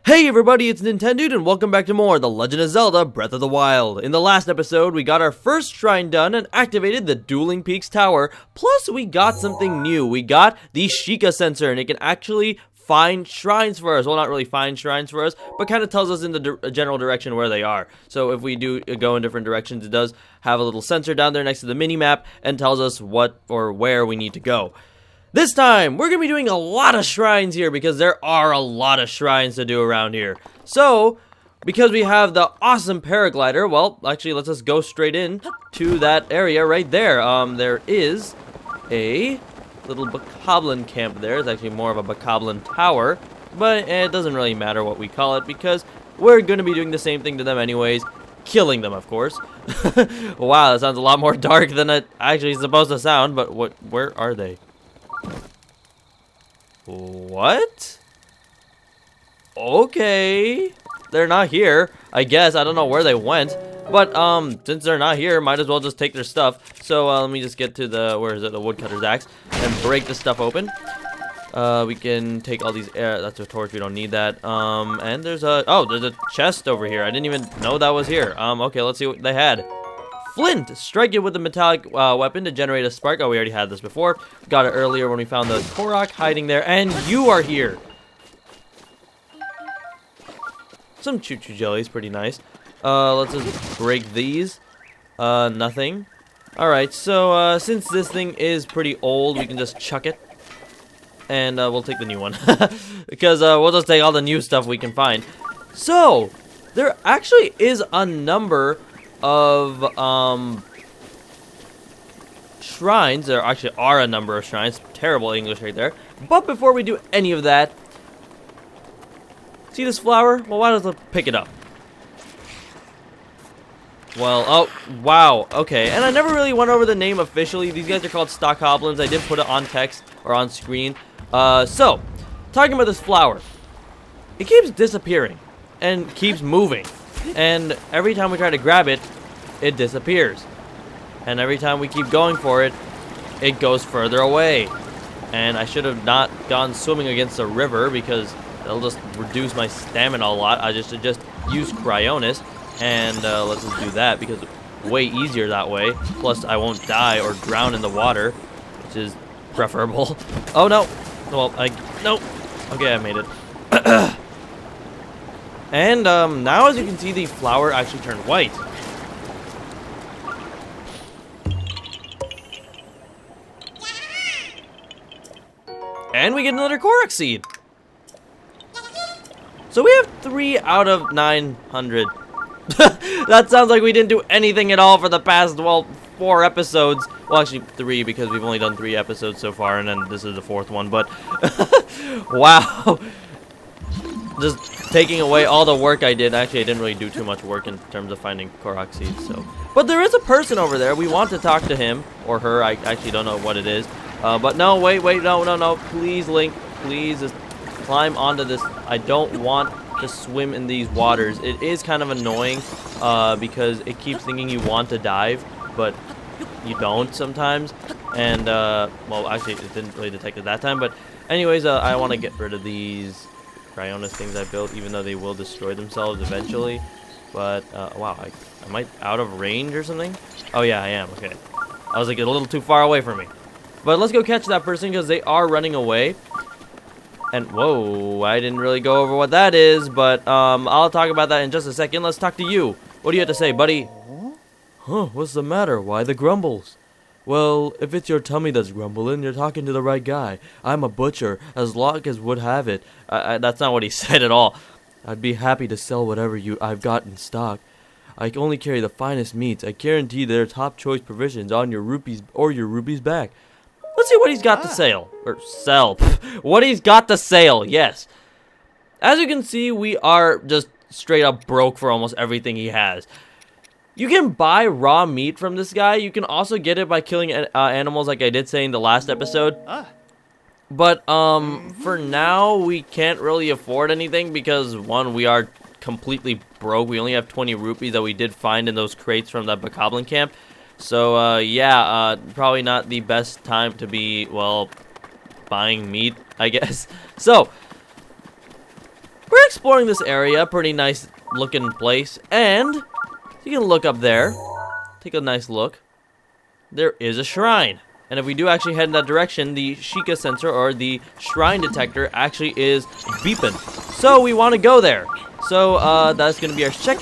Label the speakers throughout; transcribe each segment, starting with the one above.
Speaker 1: Hey everybody, it's NintenDude and welcome back to more The Legend of Zelda Breath of the Wild. In the last episode, we got our first shrine done and activated the Dueling Peaks Tower. Plus, we got something new. We got the Sheikah sensor and it can actually find shrines for us. Well, not really find shrines for us, but kind of tells us in the general direction where they are. So if we do go in different directions, it does have a little sensor down there next to the mini-map and tells us what or where we need to go. This time, we're going to be doing a lot of shrines here because there are a lot of shrines to do around here. So, because we have the awesome paraglider, well, actually, let's just go straight in to that area right there. There is a little bokoblin camp there. It's actually more of a bokoblin tower, but it doesn't really matter what we call it because we're going to be doing the same thing to them anyways. Killing them, of course. Wow, that sounds a lot more dark than it actually is supposed to sound, but where are they? What? Okay. They're not here, I guess. I don't know where they went. But, since they're not here, might as well just take their stuff. So, let me just get to the, where is it? The woodcutter's axe. And break this stuff open. We can take all these, that's a torch, we don't need that. And there's a, oh, there's a chest over here. I didn't even know that was here. Okay, let's see what they had. Flint! Strike it with a metallic weapon to generate a spark. Oh, we already had this before. Got it earlier when we found the Korok hiding there. And you are here! Some choo-choo jellies, pretty nice. Let's just break these. Nothing. Alright, so since this thing is pretty old, we can just chuck it. And we'll take the new one. Because we'll just take all the new stuff we can find. So, there actually is a number of shrines. There actually are a number of shrines. Terrible English right there. But before we do any of that, see this flower? Well, why don't we pick it up? Well, oh, wow, okay. And I never really went over the name officially. These guys are called stock goblins. I did put it on text or on screen. So, talking about this flower. It keeps disappearing and keeps moving. And every time we try to grab it, it disappears. And every time we keep going for it, it goes further away. And I should have not gone swimming against a river because it'll just reduce my stamina a lot. I should just use Cryonis. And let's just do that because it's way easier that way. Plus, I won't die or drown in the water, which is preferable. Oh, no. Well, nope. Okay, I made it. And now, as you can see, the flower actually turned white. And we get another Korok seed. So we have 3 out of 900. That sounds like we didn't do anything at all for the past, well, 4 episodes. Well, actually 3 because we've only done 3 episodes so far, and then this is the 4th one. But wow. Just taking away all the work I did. Actually, I didn't really do too much work in terms of finding Korok seeds. So, but there is a person over there. We want to talk to him or her. I actually don't know what it is. But no, wait, no. Please, Link, please just climb onto this. I don't want to swim in these waters. It is kind of annoying because it keeps thinking you want to dive, but you don't sometimes. And well, actually, it didn't really detect it that time. But anyways, I want to get rid of these Cryonis things I built, even though they will destroy themselves eventually. But wow, am I out of range or something? Oh yeah, I am. Okay, I was like a little too far away from me. But let's go catch that person because they are running away. And whoa, I didn't really go over what that is, but I'll talk about that in just a second. Let's talk to you. What do you have to say, buddy? Huh? What's the matter? Why the grumbles? Well, if it's your tummy that's grumbling, you're talking to the right guy. I'm a butcher, as long as would have it. That's not what he said at all. I'd be happy to sell whatever I've got in stock. I only carry the finest meats. I guarantee they're top choice provisions on your rupees or your rupees back. Let's see what he's got to sell. Or sell. What he's got to sell, yes. As you can see, we are just straight up broke for almost everything he has. You can buy raw meat from this guy. You can also get it by killing animals like I did say in the last episode. But for now, we can't really afford anything because, one, we are completely broke. We only have 20 rupees that we did find in those crates from that bokoblin camp. So, yeah, probably not the best time to be, well, buying meat, I guess. So, we're exploring this area. Pretty nice looking place. And you can look up there. Take a nice look. There is a shrine. And if we do actually head in that direction, the Sheikah sensor or the shrine detector actually is beeping. So we want to go there. So that's going to be our second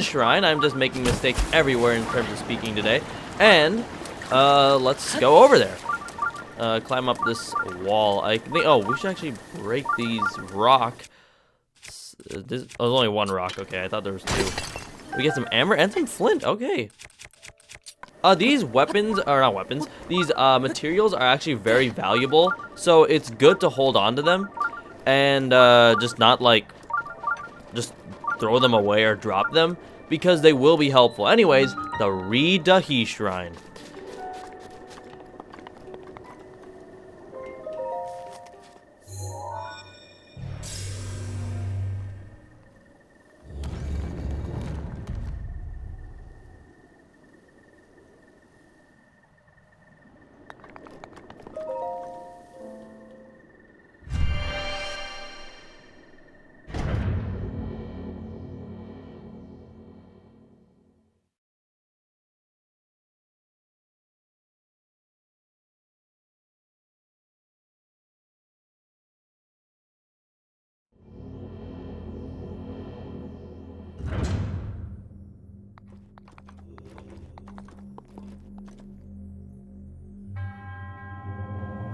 Speaker 1: shrine. I'm just making mistakes everywhere in terms of speaking today. And let's go over there. Climb up this wall. I think. Oh, we should actually break these rock. There's only one rock. Okay, I thought there was two. We get some amber and some flint. Okay. These weapons, or not weapons, these materials are actually very valuable, so it's good to hold on to them, and just not like, just throw them away or drop them, because they will be helpful. Anyways, the Re-Dahi Shrine.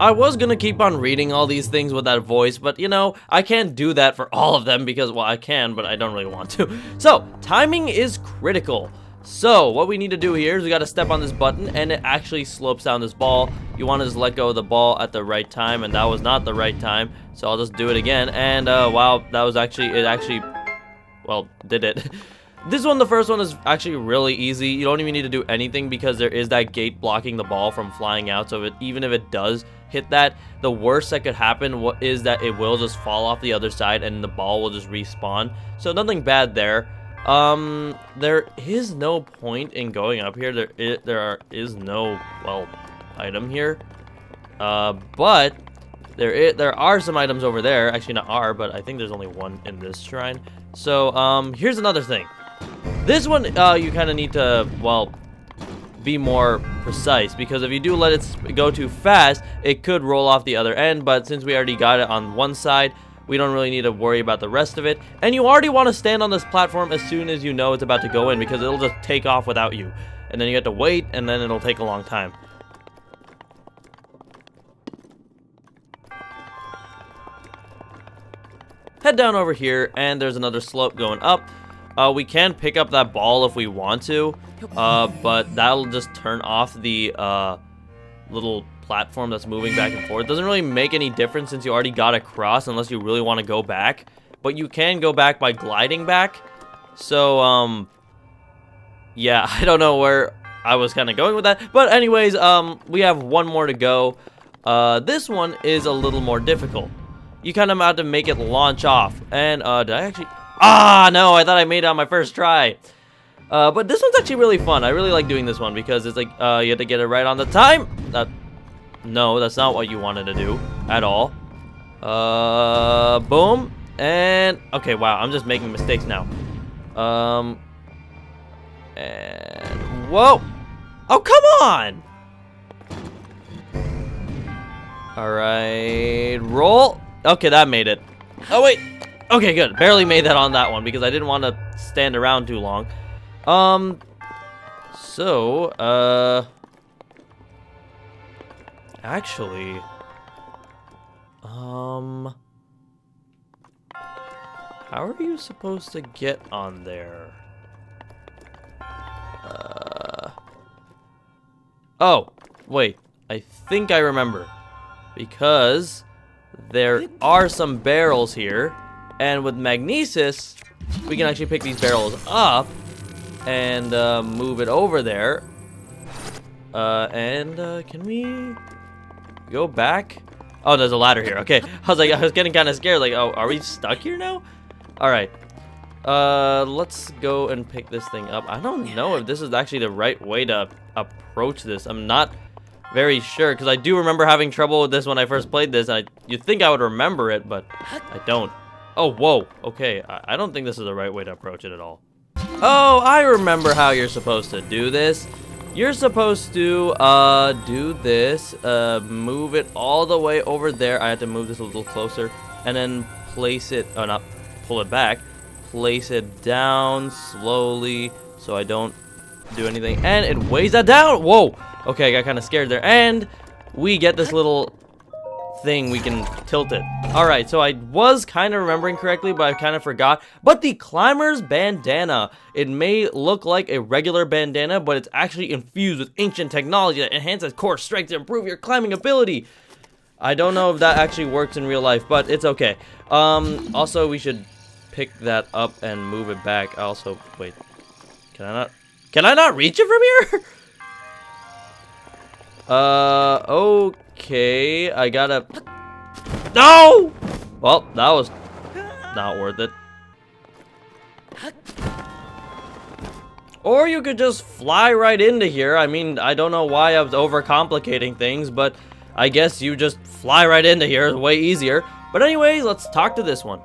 Speaker 1: I was gonna keep on reading all these things with that voice, but you know, I can't do that for all of them because, well, I can, but I don't really want to. So, timing is critical. So, what we need to do here is we gotta step on this button, and it actually slopes down this ball. You wanna just let go of the ball at the right time, and that was not the right time. So, I'll just do it again, and wow, that was actually, well, did it. This one, the first one, is actually really easy. You don't even need to do anything because there is that gate blocking the ball from flying out. So even if it does hit that, the worst that could happen is that it will just fall off the other side and the ball will just respawn. So nothing bad there. There is no point in going up here. There is no, well, item here. But there are some items over there. Actually, not are, but I think there's only one in this shrine. So here's another thing. This one, you kind of need to, well, be more precise, because if you do let it go too fast, it could roll off the other end, but since we already got it on one side, we don't really need to worry about the rest of it. And you already want to stand on this platform as soon as you know it's about to go in, because it'll just take off without you. And then you have to wait, and then it'll take a long time. Head down over here, and there's another slope going up. We can pick up that ball if we want to, but that'll just turn off the little platform that's moving back and forth. It doesn't really make any difference since you already got across unless you really want to go back. But you can go back by gliding back. So, yeah, I don't know where I was kind of going with that. But anyways, we have one more to go. This one is a little more difficult. You kind of have to make it launch off. And, did I actually... Ah, no, I thought I made it on my first try. But this one's actually really fun. I really like doing this one because it's like, you have to get it right on the time. No, that's not what you wanted to do at all. Boom. And, okay, wow, I'm just making mistakes now. And, whoa. Oh, come on. All right, roll. Okay, that made it. Oh, wait. Okay, good. Barely made that on that one because I didn't want to stand around too long. Actually, how are you supposed to get on there? Oh, wait. I think I remember. Because there are some barrels here. And with magnesis, we can actually pick these barrels up and move it over there. Can we go back? Oh, there's a ladder here. Okay, I was getting kind of scared. Like, oh, are we stuck here now? All right. Let's go and pick this thing up. I don't know if this is actually the right way to approach this. I'm not very sure, because I do remember having trouble with this when I first played this. You'd think I would remember it, but I don't. Oh, whoa. Okay, I don't think this is the right way to approach it at all. Oh, I remember how you're supposed to do this. You're supposed to do this, move it all the way over there. I had to move this a little closer, and then place it, not pull it back, place it down slowly so I don't do anything, and it weighs that down. Whoa. Okay, I got kind of scared there, and we get this little thing, we can tilt it. Alright, so I was kind of remembering correctly, but I kind of forgot. But the climber's bandana, it may look like a regular bandana, but it's actually infused with ancient technology that enhances core strength to improve your climbing ability. I don't know if that actually works in real life, but it's okay. Also, we should pick that up and move it back. Also, wait, can I not reach it from here? Okay, I gotta... No! Well, that was not worth it. Or you could just fly right into here. I mean, I don't know why I was overcomplicating things, but I guess you just fly right into here. It's way easier. But anyways, let's talk to this one.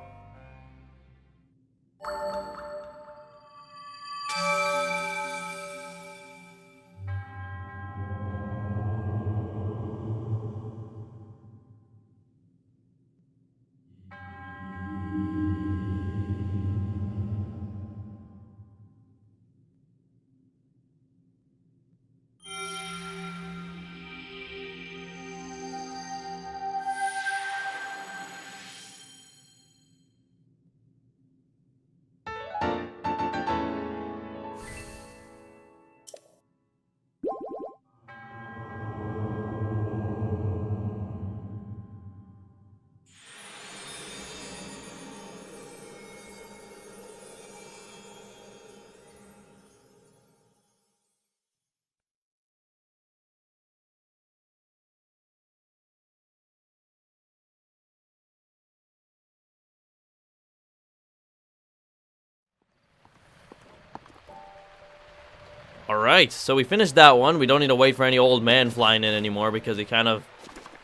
Speaker 1: Alright, so we finished that one. We don't need to wait for any old man flying in anymore because he kind of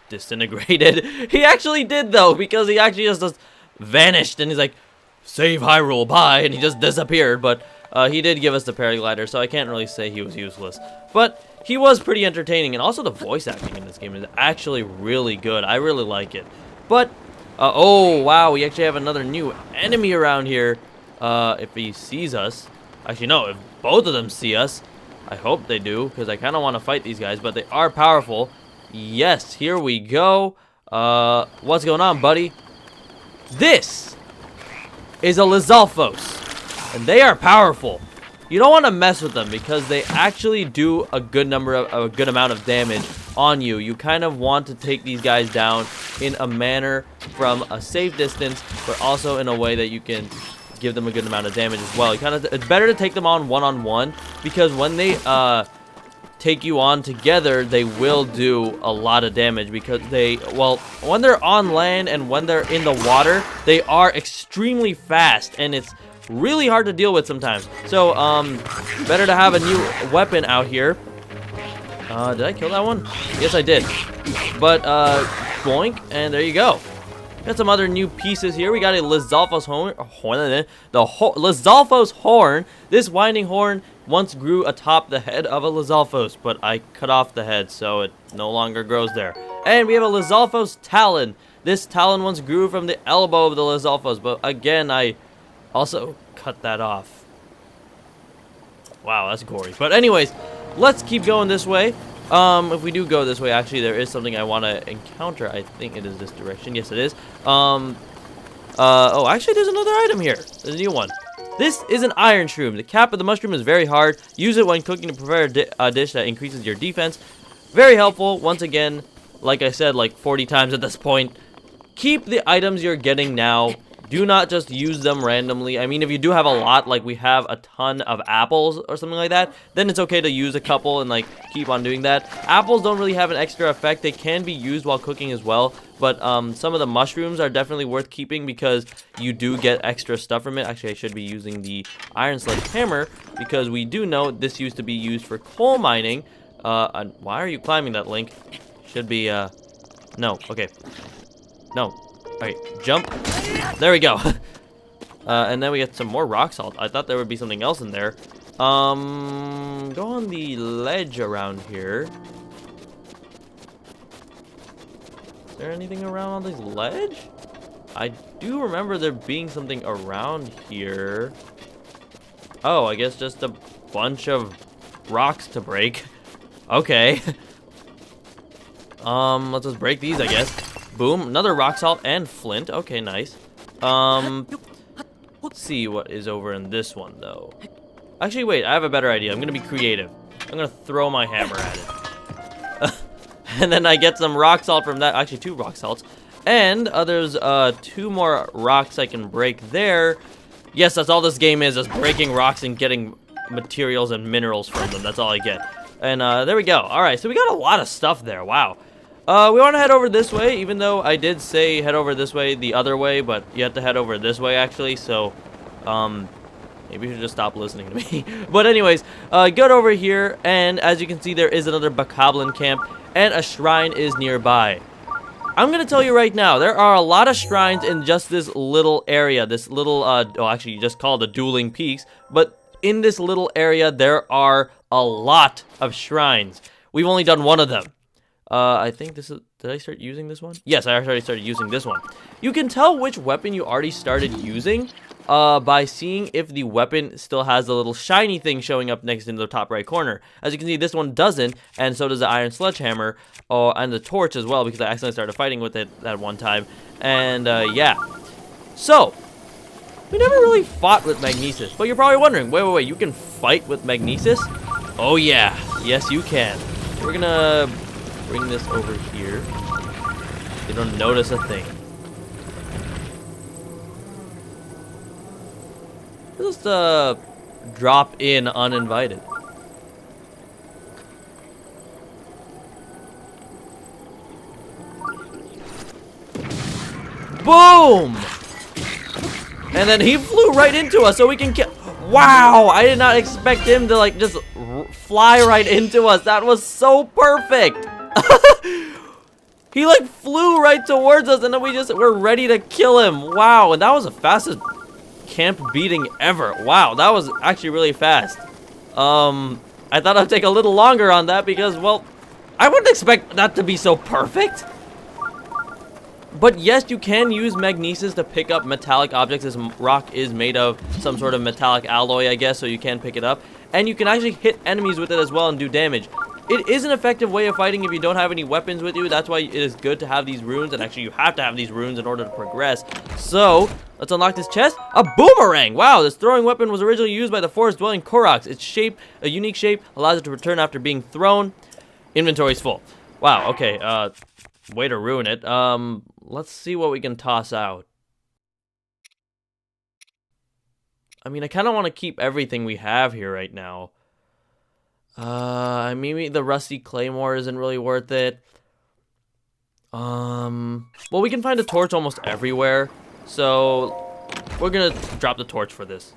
Speaker 1: disintegrated. He actually did, though, because he actually just vanished and he's like, save Hyrule, bye, and he just disappeared. But he did give us the paraglider, so I can't really say he was useless. But he was pretty entertaining, and also the voice acting in this game is actually really good. I really like it. But, oh, wow, we actually have another new enemy around here. If he sees us. Actually, no, if both of them see us. I hope they do, because I kind of want to fight these guys, but they are powerful. Yes, here we go. What's going on, buddy? This is a Lizalfos, and they are powerful. You don't want to mess with them because they actually do a good amount of damage on you. You kind of want to take these guys down in a manner from a safe distance, but also in a way that you can give them a good amount of damage as well. It's better to take them on one-on-one, because when they take you on together, they will do a lot of damage, because when they're on land and when they're in the water, they are extremely fast, and it's really hard to deal with sometimes. So, better to have a new weapon out here. Did I kill that one? Yes, I did. But, boink, and there you go. Got some other new pieces here. We got a Lizalfos horn. Lizalfos horn. This winding horn once grew atop the head of a Lizalfos, but I cut off the head, so it no longer grows there. And we have a Lizalfos talon. This talon once grew from the elbow of the Lizalfos, but again, I also cut that off. Wow, that's gory. But anyways, let's keep going this way. If we do go this way, actually, there is something I want to encounter. I think it is this direction. Yes, it is. Oh, actually, there's another item here. There's a new one. This is an iron shroom. The cap of the mushroom is very hard. Use it when cooking to prepare a dish that increases your defense. Very helpful. Once again, like I said, like 40 times at this point. Keep the items you're getting now. Do not just use them randomly. I mean, if you do have a lot, like we have a ton of apples or something like that, then it's okay to use a couple and like keep on doing that. Apples don't really have an extra effect. They can be used while cooking as well, but some of the mushrooms are definitely worth keeping because you do get extra stuff from it. Actually, I should be using the iron sledgehammer because we do know this used to be used for coal mining, Why are you climbing that, Link? Should be, no, okay. No. Alright, jump. There we go. And then we get some more rock salt. I thought there would be something else in there. Go on the ledge around here. Is there anything around on this ledge? I do remember there being something around here. Oh, I guess just a bunch of rocks to break. Okay. Let's just break these, I guess. Boom, another rock salt and flint. Okay, nice. Let's see what is over in this one, though. Actually, wait, I have a better idea. I'm gonna be creative. I'm gonna throw my hammer at it. And then I get some rock salt from that. Actually, 2 rock salts. And there's 2 more rocks I can break there. Yes, that's all this game is breaking rocks and getting materials and minerals from them. That's all I get. And there we go. Alright, so we got a lot of stuff there. Wow. We want to head over this way, even though I did say head over this way the other way, but you have to head over this way, actually. So, maybe you should just stop listening to me. But anyways, get over here, and as you can see, there is another Bokoblin camp, and a shrine is nearby. I'm gonna tell you right now, there are a lot of shrines in just this little area. This little, actually, you just call it the Dueling Peaks, but in this little area, there are a lot of shrines. We've only done one of them. I think this is... Did I start using this one? Yes, I already started using this one. You can tell which weapon you already started using by seeing if the weapon still has the little shiny thing showing up next in the top right corner. As you can see, this one doesn't, and so does the iron sledgehammer, and the torch as well, because I accidentally started fighting with it that one time. And, yeah. So, we never really fought with Magnesis, but you're probably wondering, wait, you can fight with Magnesis? Oh yeah, yes you can. We're gonna bring this over here. They don't notice a thing. Just drop in uninvited. Boom! And then he flew right into us, so we can kill. Wow! I did not expect him to like just fly right into us. That was so perfect. He like flew right towards us, and then we're ready to kill him. Wow! And that was the fastest camp beating ever. Wow, that was actually really fast. I thought I'd take a little longer on that because, well, I wouldn't expect that to be so perfect. But yes, you can use Magnesis to pick up metallic objects. This rock is made of some sort of metallic alloy, I guess, so you can pick it up. And you can actually hit enemies with it as well and do damage. It is an effective way of fighting if you don't have any weapons with you. That's why it is good to have these runes, and actually you have to have these runes in order to progress. So, let's unlock this chest. A boomerang! Wow, this throwing weapon was originally used by the forest-dwelling Koroks. Its shape, a unique shape, allows it to return after being thrown. Inventory's full. Wow, okay, way to ruin it. Let's see what we can toss out. I mean, I kind of want to keep everything we have here right now. Maybe the rusty claymore isn't really worth it. Well, we can find a torch almost everywhere, so we're gonna drop the torch for this.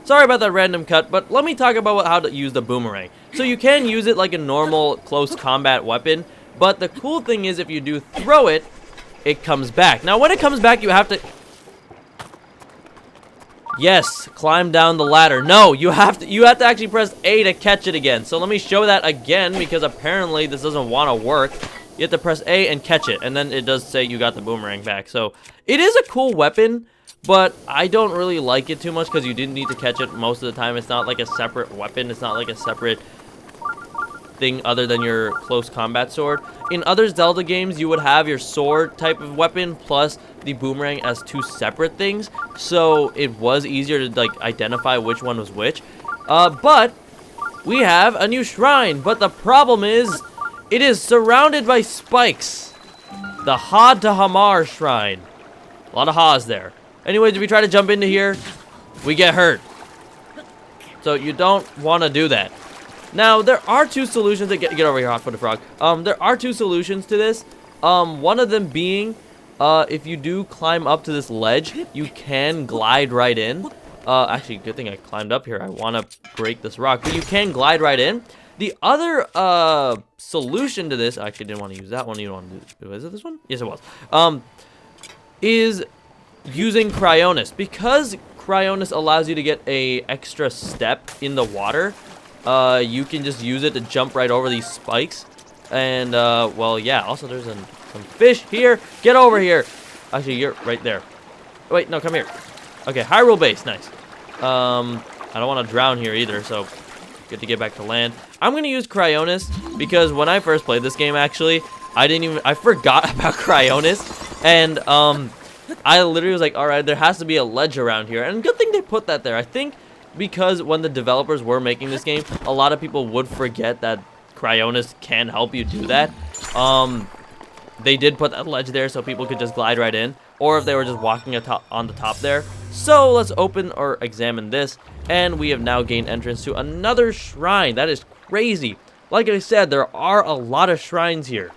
Speaker 1: Sorry about that random cut, but let me talk about how to use the boomerang. So you can use it like a normal close combat weapon, but the cool thing is if you do throw it, it comes back. Now when it comes back, you have to... Yes, climb down the ladder. No, you have to actually press A to catch it again. So let me show that again, because apparently this doesn't want to work. You have to press A and catch it, and then it does say you got the boomerang back. So it is a cool weapon, but I don't really like it too much because you didn't need to catch it most of the time. It's not like a separate weapon. It's not like a separate thing other than your close combat sword. In other Zelda games, you would have your sword type of weapon plus the boomerang as two separate things, so it was easier to like identify which one was which. But we have a new shrine, but the problem is it is surrounded by spikes. The Ha to Hamar shrine. A lot of ha's there. Anyways, if we try to jump into here, we get hurt. So you don't want to do that. Now, there are two solutions to get over here, hot-footed frog. There are two solutions to this. One of them being, if you do climb up to this ledge, you can glide right in. Actually, good thing I climbed up here. I want to break this rock, but you can glide right in. The other solution to this, I actually didn't want to use that one. You don't want to do, was it this one? Yes, it was. Is using Cryonis. Because Cryonis allows you to get a extra step in the water, you can just use it to jump right over these spikes. And, well, yeah, also there's some fish here. Get over here. Actually, you're right there. Wait, no, come here. Okay, Hyrule base, nice. I don't want to drown here either, so good to get back to land. I'm going to use Cryonis because when I first played this game, actually, I forgot about Cryonis. And, I literally was like, alright, there has to be a ledge around here. And good thing they put that there. I think because when the developers were making this game, a lot of people would forget that Cryonis can help you do that. They did put that ledge there so people could just glide right in. Or if they were just walking on the top there. So let's open or examine this. And we have now gained entrance to another shrine. That is crazy. Like I said, there are a lot of shrines here.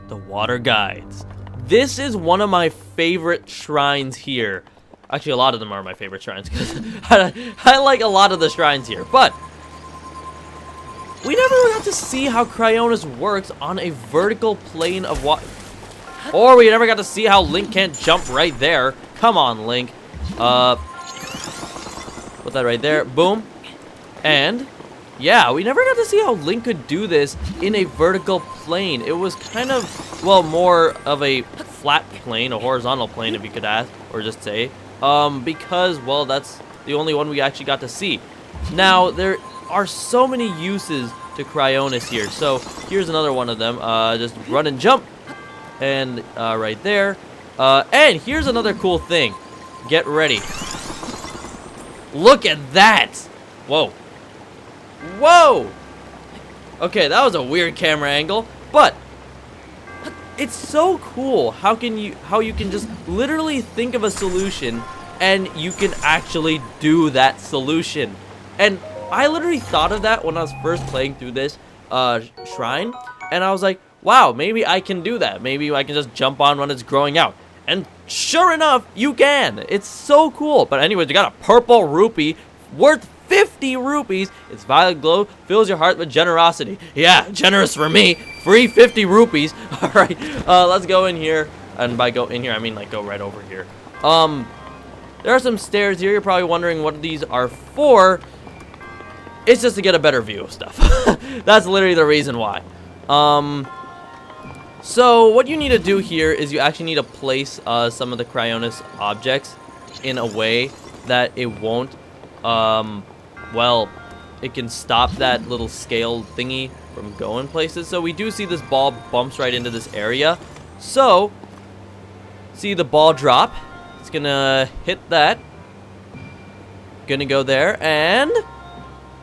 Speaker 1: The water guides. This is one of my favorite shrines here. Actually, a lot of them are my favorite shrines because I like a lot of the shrines here. But we never got to see how Cryonis works on a vertical plane of water. Or we never got to see how Link can't jump right there. Come on, Link. Put that right there. Boom. And yeah, we never got to see how Link could do this in a vertical plane. It was kind of, well, more of a flat plane, a horizontal plane, if you could ask, or just say. Because, well, that's the only one we actually got to see. Now, there are so many uses to Cryonis here. So, here's another one of them. Just run and jump. And, right there. And here's another cool thing. Get ready. Look at that! Whoa. Whoa! Okay, that was a weird camera angle, but it's so cool how you can just literally think of a solution and you can actually do that solution. And I literally thought of that when I was first playing through this shrine, and I was like, wow, maybe I can do that. Maybe I can just jump on when it's growing out. And sure enough, you can. It's so cool. But anyways, you got a purple rupee worth 50 rupees. Its violet glow fills your heart with generosity. Yeah, generous for me. Free 50 rupees. Alright, let's go in here. And by go in here, I mean like go right over here. There are some stairs here. You're probably wondering what these are for. It's just to get a better view of stuff. That's literally the reason why. So what you need to do here is you actually need to place some of the Cryonis objects in a way that it won't well, it can stop that little scale thingy from going places. So we do see this ball bumps right into this area. So, see the ball drop. It's gonna hit that. Gonna go there, and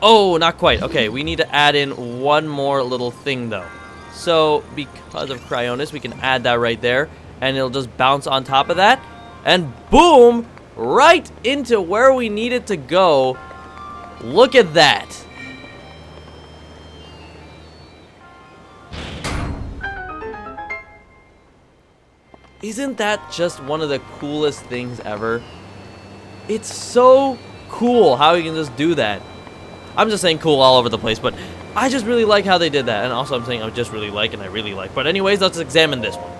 Speaker 1: oh, not quite. Okay, we need to add in one more little thing, though. So, because of Cryonis, we can add that right there, and it'll just bounce on top of that. And boom! Right into where we need it to go. Look at that. Isn't that just one of the coolest things ever? It's so cool how you can just do that. I'm just saying cool all over the place, but I just really like how they did that. And also I'm saying I just really like and I really like. But anyways, let's examine this one.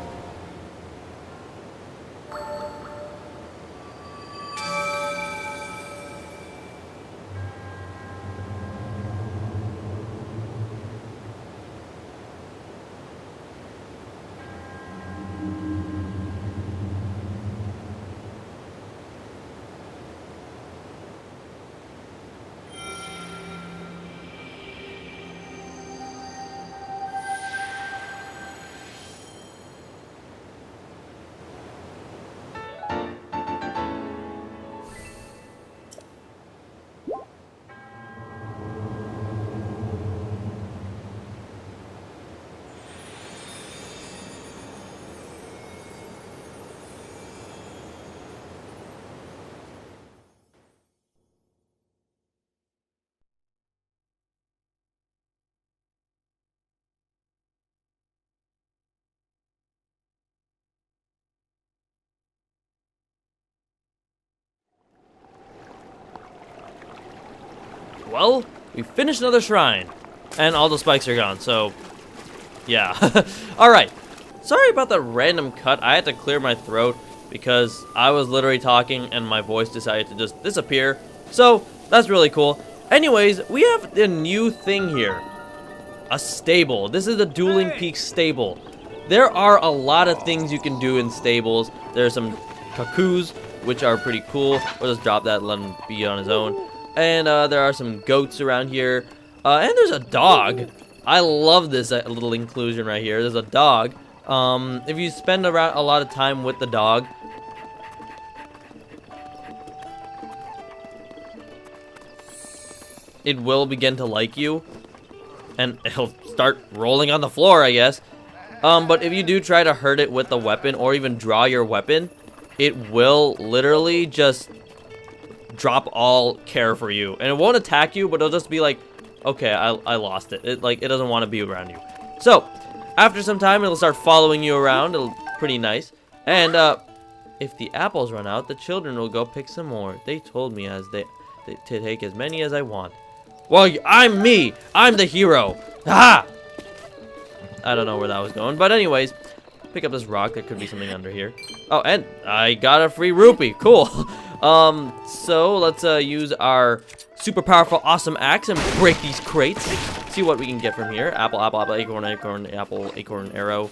Speaker 1: well, we finished another shrine. And all the spikes are gone, so... yeah. Alright. Sorry about the random cut. I had to clear my throat because I was literally talking and my voice decided to just disappear. So, that's really cool. Anyways, we have a new thing here. A stable. This is the Dueling Peaks stable. There are a lot of things you can do in stables. There's some cuckoos, which are pretty cool. We'll just drop that and let him be on his own. And there are some goats around here. And there's a dog. I love this little inclusion right here. There's a dog. If you spend a lot of time with the dog, it will begin to like you. And it'll start rolling on the floor, I guess. But if you do try to hurt it with the weapon or even draw your weapon, it will literally just drop all care for you. And it won't attack you, but it'll just be like, okay, I lost it. It doesn't want to be around you. So, after some time, it'll start following you around. It'll pretty nice. And if the apples run out, the children will go pick some more. They told me to take as many as I want. Well, I'm me. I'm the hero. Ha! I don't know where that was going, but anyways, pick up this rock. There could be something under here. Oh, and I got a free rupee. Cool. So let's use our super powerful, awesome axe and break these crates. See what we can get from here. Apple, apple, apple, acorn, acorn, apple, acorn, arrow,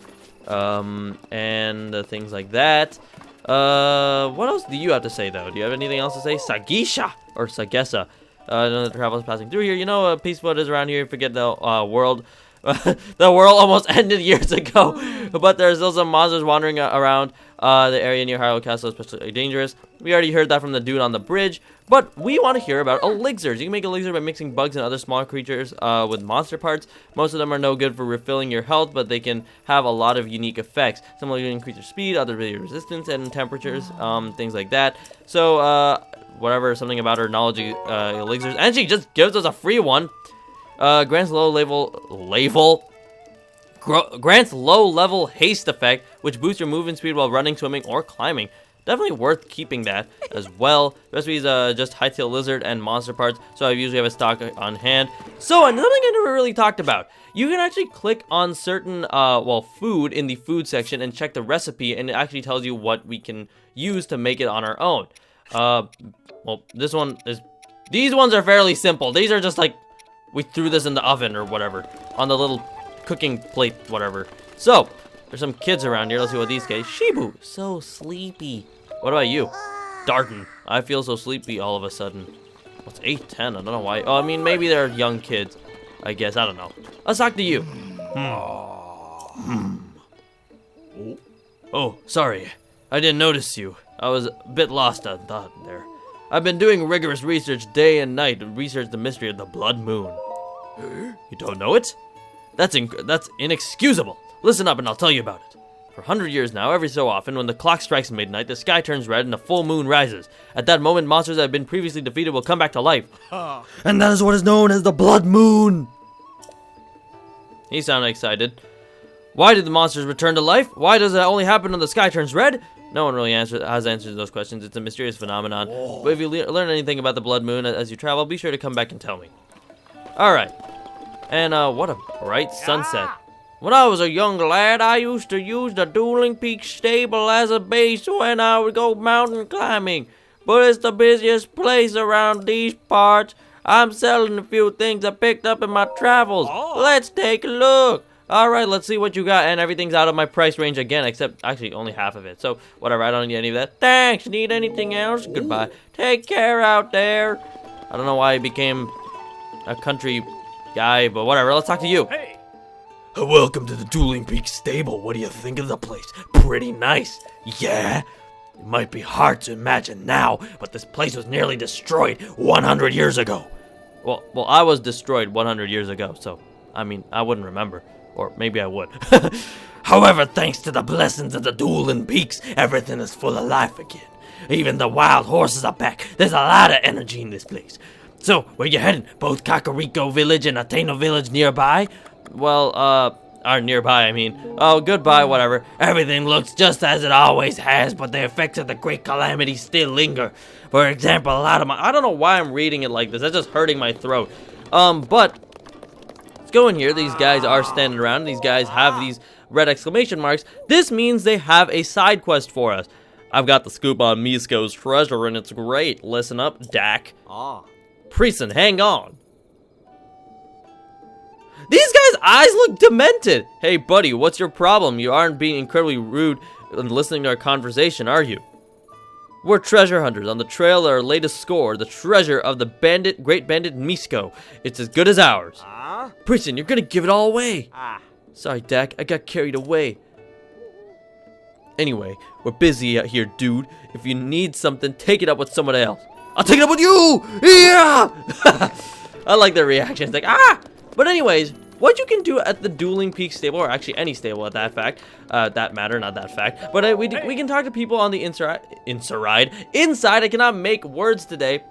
Speaker 1: and things like that. What else do you have to say though? Do you have anything else to say? Sagisha or Sagessa. Another travelers passing through here. You know, peaceful is around here. Forget the world. The world almost ended years ago, but there's still some monsters wandering around the area near Hyrule Castle, especially dangerous. We already heard that from the dude on the bridge, but we want to hear about elixirs. You can make elixir by mixing bugs and other small creatures with monster parts. Most of them are no good for refilling your health, but they can have a lot of unique effects. Some will increase your speed, others will resistance and temperatures, things like that. So, whatever, something about her knowledge elixirs, and she just gives us a free one. Grants low level haste effect, which boosts your movement speed while running, swimming, or climbing. Definitely worth keeping that as well. The recipe is just hightail lizard and monster parts, so I usually have a stock on hand. So another thing I never really talked about. You can actually click on certain food in the food section and check the recipe, and it actually tells you what we can use to make it on our own. Well, these ones are fairly simple. These are just like, we threw this in the oven or whatever, on the little cooking plate, whatever. So, there's some kids around here. Let's see what these guys. Shibu, so sleepy. What about you? Darton, I feel so sleepy all of a sudden. What's 8, 10? I don't know why. Oh, I mean, maybe they're young kids. I guess, I don't know. Let's talk to you. Oh, sorry. I didn't notice you. I was a bit lost on thought there. I've been doing rigorous research day and night to research the mystery of the Blood Moon. You don't know it? That's inexcusable. Listen up and I'll tell you about it. For 100 years now, every so often, when the clock strikes midnight, the sky turns red and the full moon rises. At that moment, monsters that have been previously defeated will come back to life. And that is what is known as the Blood Moon. He sounded excited. Why did the monsters return to life? Why does it only happen when the sky turns red? No one really has answers to those questions. It's a mysterious phenomenon. Whoa. But if you learn anything about the Blood Moon as you travel, be sure to come back and tell me. Alright. And what a bright sunset. When I was a young lad, I used to use the Dueling Peaks stable as a base when I would go mountain climbing. But it's the busiest place around these parts. I'm selling a few things I picked up in my travels. Let's take a look. Alright, let's see what you got, and everything's out of my price range again, except, actually, only half of it. So, whatever, I don't need any of that. Thanks, need anything else? Goodbye. Take care out there. I don't know why I became a country guy, but whatever, let's talk to you.
Speaker 2: Hey!
Speaker 1: Welcome to the Dueling Peaks stable. What do you think of the place? Pretty nice. Yeah? It might be hard to imagine now, but this place was nearly destroyed 100 years ago. Well, I was destroyed 100 years ago, so, I mean, I wouldn't remember. Or maybe I would. However, thanks to the blessings of the Dueling Peaks, everything is full of life again. Even the wild horses are back. There's a lot of energy in this place. So, where you heading? Both Kakariko Village and Ateno Village nearby? Well, Are nearby, I mean. Oh, goodbye, whatever. Everything looks just as it always has, but the effects of the great calamity still linger. For example, a lot of I don't know why I'm reading it like this. That's just hurting my throat. But let's go in here. These guys are standing around. These guys have these red exclamation marks. This means they have a side quest for us. I've got the scoop on Misko's treasure, and it's great. Listen up, Dak. Preson, hang on. These guys' eyes look demented. Hey, buddy, what's your problem? You aren't being incredibly rude and listening to our conversation, are you? We're treasure hunters on the trail of our latest score, the treasure of the great bandit Misko. It's as good as ours. Preson, you're gonna give it all away. Sorry, Dak, I got carried away. Anyway, we're busy out here, dude. If you need something, take it up with someone else. I'll take it up with you! Yeah! I like their reactions, like, ah! But anyways, what you can do at the Dueling Peak stable, or actually any stable at that fact, that matter, not that fact, but we can talk to people on the inside, I cannot make words today,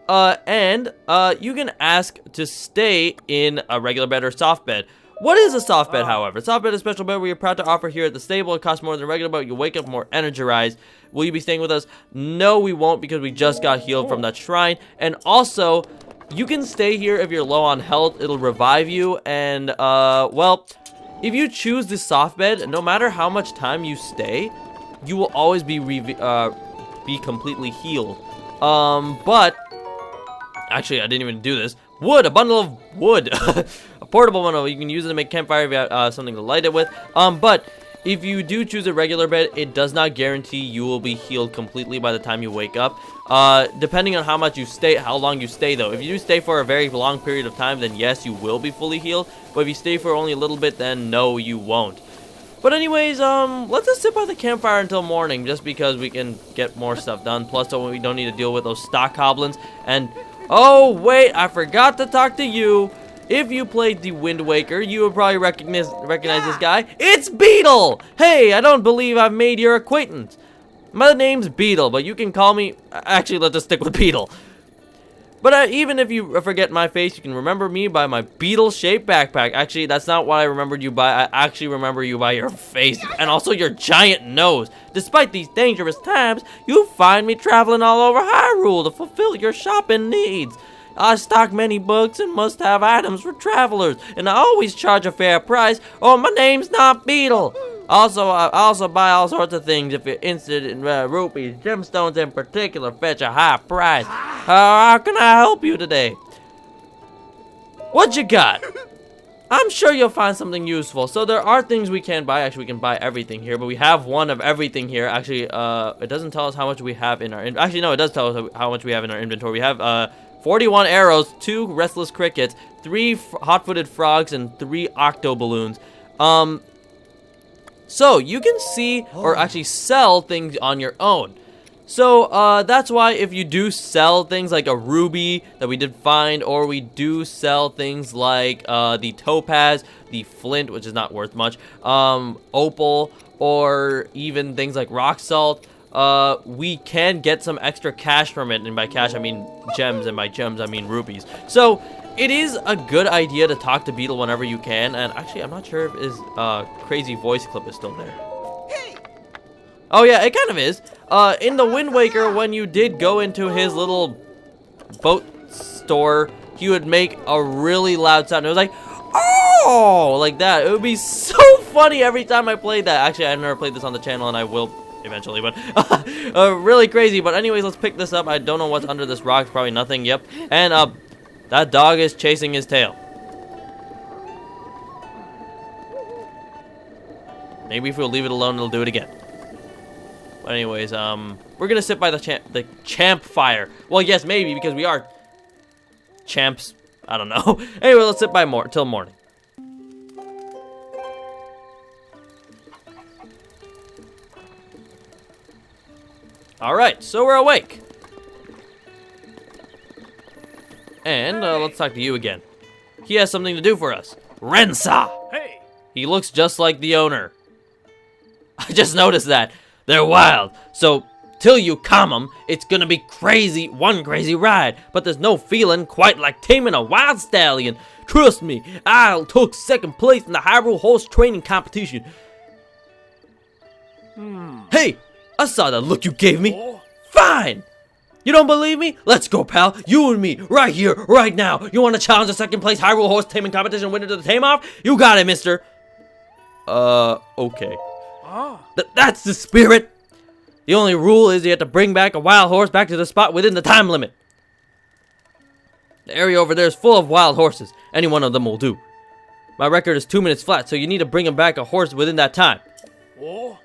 Speaker 1: and you can ask to stay in a regular bed or soft bed. What is a soft bed, however? Soft bed is a special bed we are proud to offer here at the stable. It costs more than a regular bed. You wake up more energized. Will you be staying with us? No, we won't, because we just got healed from that shrine. And also, you can stay here if you're low on health. It'll revive you. And, well, if you choose the soft bed, no matter how much time you stay, you will always be completely healed. But, actually, I didn't even do this. Wood, a bundle of wood. A portable one, you can use it to make campfire if you have something to light it with. But if you do choose a regular bed, it does not guarantee you will be healed completely by the time you wake up. Depending on how much you stay, how long you stay though. If you do stay for a very long period of time, then yes, you will be fully healed. But if you stay for only a little bit, then no, you won't. But anyways, let's just sit by the campfire until morning, just because we can get more stuff done. Plus, so we don't need to deal with those stock goblins. And oh wait, I forgot to talk to you. If you played the Wind Waker, you would probably recognize this guy. It's Beetle! Hey, I don't believe I've made your acquaintance. My name's Beetle, but you can call me... Actually, let's just stick with Beetle. But even if you forget my face, you can remember me by my beetle-shaped backpack. Actually, that's not what I remembered you by. I actually remember you by your face and also your giant nose. Despite these dangerous times, you find me traveling all over Hyrule to fulfill your shopping needs. I stock many books and must-have items for travelers, and I always charge a fair price, or my name's not Beetle. Also, I also buy all sorts of things if you're interested in rupees. Gemstones in particular fetch a high price. How can I help you today? What you got? I'm sure you'll find something useful. So there are things we can buy. Actually, we can buy everything here, but we have one of everything here. Actually, it doesn't tell us how much we have in our... Actually, no, it does tell us how much we have in our inventory. We have 41 arrows, 2 restless crickets, 3 hot-footed frogs, and 3 octo balloons. So you can see or actually sell things on your own. So that's why if you do sell things like a ruby that we did find, or we do sell things like the topaz, the flint, which is not worth much, opal, or even things like rock salt, we can get some extra cash from it. And by cash I mean gems, and by gems I mean rupees. So it is a good idea to talk to Beetle whenever you can. And actually, I'm not sure if his crazy voice clip is still there. Oh yeah, it kind of is. In the Wind Waker, when you did go into his little boat store, he would make a really loud sound. It was like, oh, like that. It would be so funny every time I played that. Actually, I've never played this on the channel, and I will eventually, but really crazy. But anyways, let's pick this up. I don't know what's under this rock. Probably nothing. Yep. And that dog is chasing his tail. Maybe if we'll leave it alone, it'll do it again. But anyways, we're gonna sit by the campfire. Well, yes, maybe, because we are champs. I don't know. Anyway, let's sit by till morning. Alright, so we're awake. And let's talk to you again. He has something to do for us. Rensa!
Speaker 2: Hey!
Speaker 1: He looks just like the owner. I just noticed that. They're wild. So, Till you calm 'em, it's gonna be crazy, one crazy ride. But there's no feeling quite like taming a wild stallion. Trust me, I took second place in the Hyrule Horse Training Competition. Hey, I saw that look you gave me. Fine. You don't believe me? Let's go, pal. You and me, right here, right now. You want to challenge the second place Hyrule Horse Taming Competition winner to the tame-off? You got it, mister. Okay. That's the spirit. The only rule is you have to bring back a wild horse back to the spot within the time limit. The area over there is full of wild horses. Any one of them will do. My record is 2 minutes flat, so you need to bring him back a horse within that time.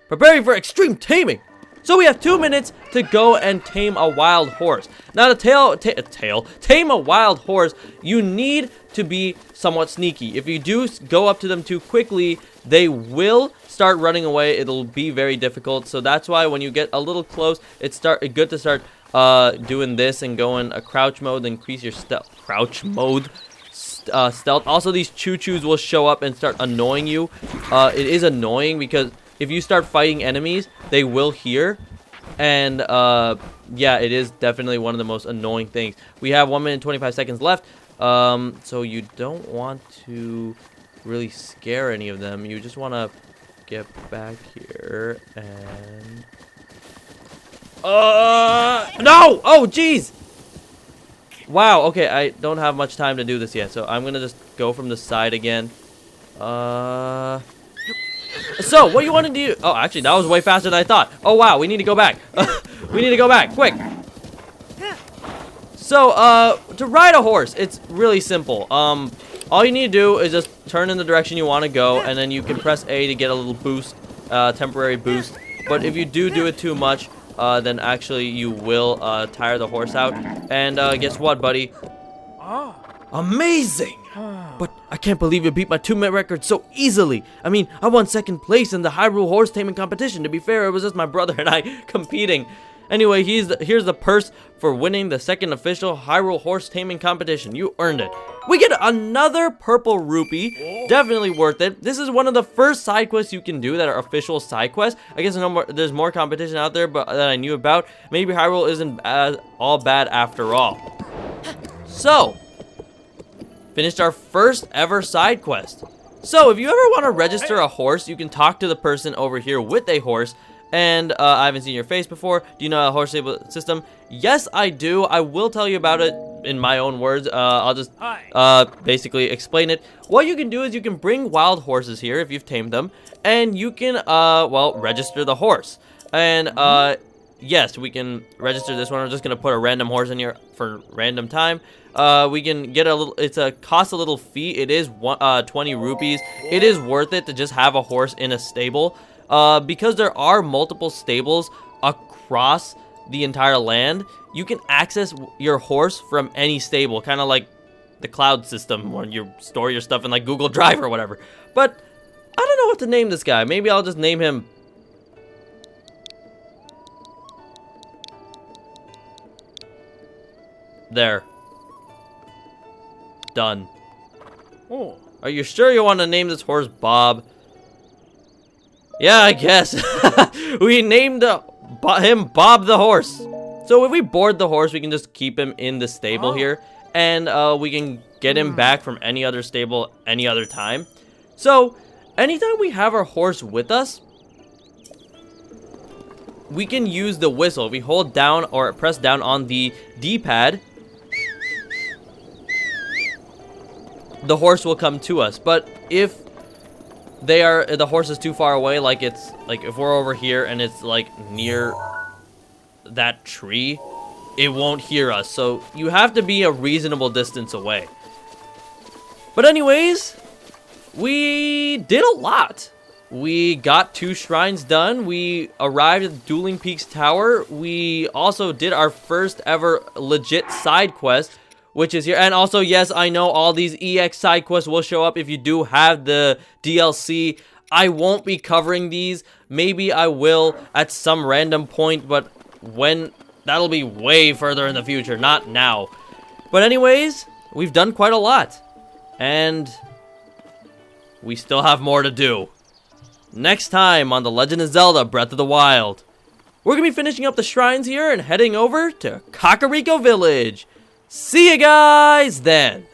Speaker 1: Preparing for extreme taming. So we have 2 minutes to go and tame a wild horse. Now to tame a wild horse, you need to be somewhat sneaky. If you do go up to them too quickly, they will start running away. It'll be very difficult. So that's why when you get a little close, it's good to start doing this and go in a crouch mode, increase your stealth. Crouch mode. Stealth. Also, these choo-choos will show up and start annoying you. It is annoying because if you start fighting enemies, they will hear. And, yeah, it is definitely one of the most annoying things. We have 1 minute and 25 seconds left. So you don't want to really scare any of them. You just want to get back here and... no! Oh, jeez! Wow, okay, I don't have much time to do this yet, so I'm gonna just go from the side again. So, what you want to do... Oh, actually, that was way faster than I thought. Oh, wow, we need to go back. We need to go back, quick. So, to ride a horse, it's really simple. All you need to do is just turn in the direction you want to go, and then you can press A to get a little boost, temporary boost. But if you do it too much, then actually you will tire the horse out. And guess what, buddy? Amazing! But I can't believe you beat my 2-minute record so easily. I mean, I won second place in the Hyrule Horse Taming Competition. To be fair, it was just my brother and I competing. Anyway, here's the purse for winning the second official Hyrule Horse Taming Competition. You earned it. We get another purple rupee. Definitely worth it. This is one of the first side quests you can do that are official side quests. I guess there's more competition out there but that I knew about. Maybe Hyrule isn't all bad after all. So, finished our first ever side quest. So, if you ever want to register a horse, you can talk to the person over here with a horse. And I haven't seen your face before. Do you know a horse stable system? Yes, I do. I will tell you about it in my own words. I'll just basically explain it. What you can do is you can bring wild horses here if you've tamed them, and you can well, register the horse. And yes, we can register this one. I'm just gonna put a random horse in here for random time. We can get a little. Costs a little fee. It is 20 rupees. It is worth it to just have a horse in a stable. Because there are multiple stables across the entire land, you can access your horse from any stable, kind of like the cloud system when you store your stuff in like Google Drive or whatever. But I don't know what to name this guy. Maybe I'll just name him there. Done. Oh. Are you sure you want to name this horse Bob? Yeah, I guess. We named him Bob the horse. So if we board the horse, we can just keep him in the stable here. And we can get him back from any other stable any other time. So anytime we have our horse with us, we can use the whistle. If we hold down or press down on the D-pad, the horse will come to us. But if the horse is too far away, like it's like if we're over here and it's like near that tree, it won't hear us. So you have to be a reasonable distance away. But anyways, we did a lot. We got 2 shrines done. We arrived at Dueling Peaks Tower. We also did our first ever legit side quest, which is here. And also, yes, I know all these EX side quests will show up if you do have the DLC. I won't be covering these. Maybe I will at some random point, but when that'll be way further in the future, not now. But anyways, we've done quite a lot. And we still have more to do. Next time on The Legend of Zelda Breath of the Wild. we're going to be finishing up the shrines here and heading over to Kakariko Village. See you guys then.